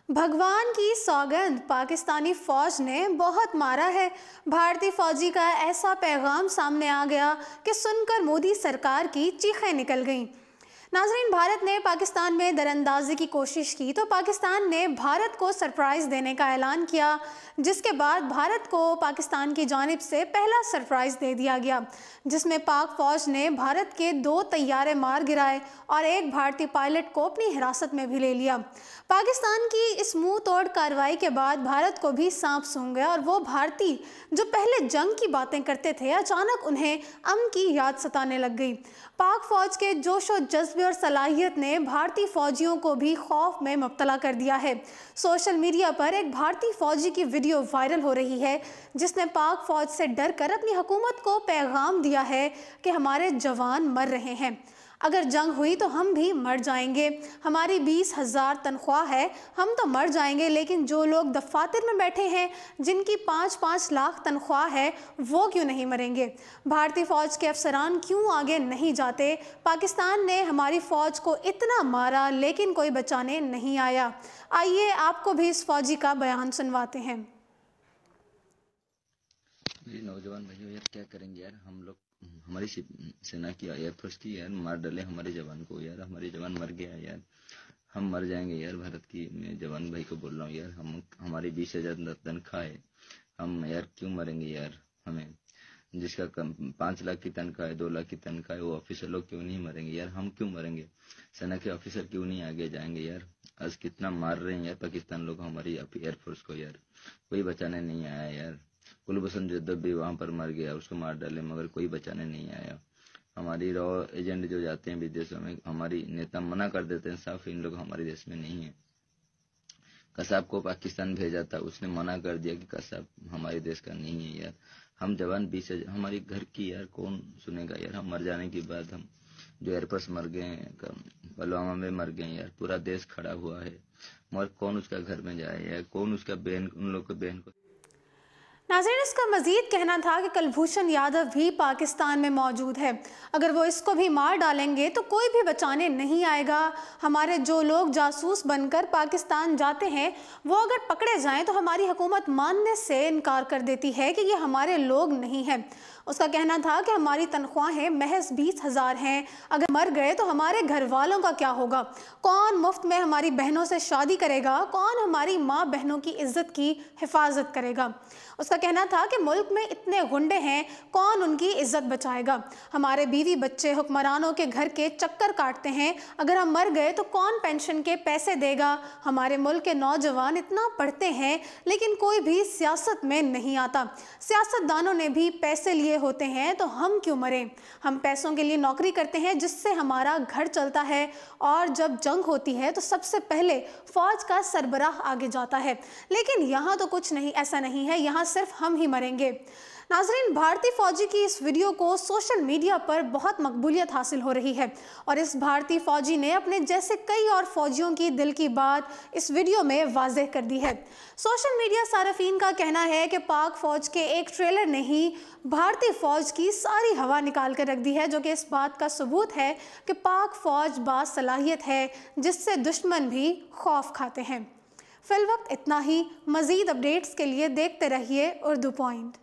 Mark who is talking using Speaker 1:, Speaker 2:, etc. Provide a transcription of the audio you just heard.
Speaker 1: भगवान की सौगंध, पाकिस्तानी फौज ने बहुत मारा है। भारतीय फौजी का ऐसा पैगाम सामने आ गया कि सुनकर मोदी सरकार की चीखें निकल गईं। नाज़रीन, भारत ने पाकिस्तान में दरअंदाजी की कोशिश की तो पाकिस्तान ने भारत को सरप्राइज़ देने का ऐलान किया, जिसके बाद भारत को पाकिस्तान की जानिब से पहला सरप्राइज़ दे दिया गया, जिसमें पाक फौज ने भारत के 2 तैयारे मार गिराए और एक भारतीय पायलट को अपनी हिरासत में भी ले लिया। पाकिस्तान की इस मुंह तोड़ कार्रवाई के बाद भारत को भी सांप सूंघ गया और वो भारतीय जो पहले जंग की बातें करते थे, अचानक उन्हें अमन की याद सताने लग गई। पाक फौज के जोशो जज्बे और सलाहियत ने भारतीय फौजियों को भी खौफ में मुब्तला कर दिया है। सोशल मीडिया पर एक भारतीय फौजी की वीडियो वायरल हो रही है, जिसने पाक फौज से डरकर अपनी हुकूमत को पैगाम दिया है कि हमारे जवान मर रहे हैं, अगर जंग हुई तो हम भी मर जाएंगे। हमारी 20,000 तनख्वाह है, हम तो मर जाएंगे, लेकिन जो लोग दफातर में बैठे हैं जिनकी 5-5 लाख तनख्वाह है, वो क्यों नहीं मरेंगे? भारतीय फ़ौज के अफसरान क्यों आगे नहीं जाते? पाकिस्तान ने हमारी फ़ौज को इतना मारा लेकिन कोई बचाने नहीं आया। आइए आपको भी इस फौजी का बयान सुनवाते हैं।
Speaker 2: नौजवान भाइयों, यार क्या करेंगे यार, हम लोग हमारी सेना की एयरफोर्स की यार मार डाले हमारे जवान को। यार हमारे जवान मर गया यार, हम मर जाएंगे यार। भारत की मैं जवान भाई को बोल रहा हूँ यार, हम हमारी 20,000 तनख्वाह है, हम यार क्यों मरेंगे यार? हमें जिसका 5 लाख की तनख्वाह है, 2 लाख की तनख्वाह है, वो ऑफिसर लोग क्यों नहीं मरेंगे यार? हम क्यों मरेंगे? सेना के ऑफिसर क्यों नहीं आगे जाएंगे यार? आज कितना मार रहे हैं यार पाकिस्तान लोग हमारी एयरफोर्स को यार, कोई बचाने नहीं आया यार। कुलभूषण जाधव भी वहां पर मर गया, उसको मार डाले, मगर कोई बचाने नहीं आया। हमारी रॉ एजेंट जो जाते हैं विदेशों में, हमारी नेता मना कर देते हैं साफ, इन लोग हमारे देश में नहीं है। कसाब को पाकिस्तान भेजा था, उसने मना कर दिया कि कसाब हमारे देश का नहीं है यार। हम जवान 20,000 हमारी घर की यार कौन सुनेगा यार? हम मर जाने के बाद हम जो एयरफोर्स मर गए हैं, पुलवामा में मर गए यार, पूरा देश खड़ा हुआ है, मगर कौन उसका घर में जाए यार? कौन उसका बहन, उन लोग के बहन को।
Speaker 1: नाज़रीन, इसका मज़ीद कहना था कि कुलभूषण यादव भी पाकिस्तान में मौजूद है, अगर वो इसको भी मार डालेंगे तो कोई भी बचाने नहीं आएगा। हमारे जो लोग जासूस बनकर पाकिस्तान जाते हैं, वो अगर पकड़े जाएं तो हमारी हुकूमत मानने से इनकार कर देती है कि ये हमारे लोग नहीं हैं। उसका कहना था कि हमारी तनख्वाहें महज 20,000 हैं, अगर मर गए तो हमारे घर वालों का क्या होगा? कौन मुफ्त में हमारी बहनों से शादी करेगा? कौन हमारी माँ बहनों की इज्जत की हिफाजत करेगा? उसका कहना था कि मुल्क में इतने गुंडे हैं, कौन उनकी इज्जत बचाएगा? हमारे बीवी बच्चे हुक्मरानों के घर के चक्कर काटते हैं, अगर हम मर गए तो कौन पेंशन के पैसे देगा? हमारे मुल्क के नौजवान इतना पढ़ते हैं लेकिन कोई भी सियासत में नहीं आता। सियासतदानों ने भी पैसे लिए होते हैं, तो हम क्यों मरें? हम पैसों के लिए नौकरी करते हैं जिससे हमारा घर चलता है, और जब जंग होती है तो सबसे पहले फौज का सरबराह आगे जाता है। लेकिन यहाँ तो कुछ नहीं, ऐसा नहीं है, यहाँ सिर्फ हम ही मरेंगे। नाज़रीन, भारतीय फौजी की इस वीडियो को सोशल मीडिया पर बहुत मकबूलियत हासिल हो रही है और इस भारतीय फौजी ने अपने जैसे कई और फौजियों की दिल की बात इस वीडियो में वाज़ेह कर दी है। सोशल मीडिया सारफीन का कहना है कि पाक फौज के एक ट्रेलर ने ही भारतीय फौज की सारी हवा निकाल कर रख दी है, जो कि इस बात का सबूत है कि पाक फौज बासलाहियत है, जिससे दुश्मन भी खौफ खाते हैं। फिलवक्त इतना ही। मज़ीद अपडेट्स के लिए देखते रहिए उर्दू पॉइंट।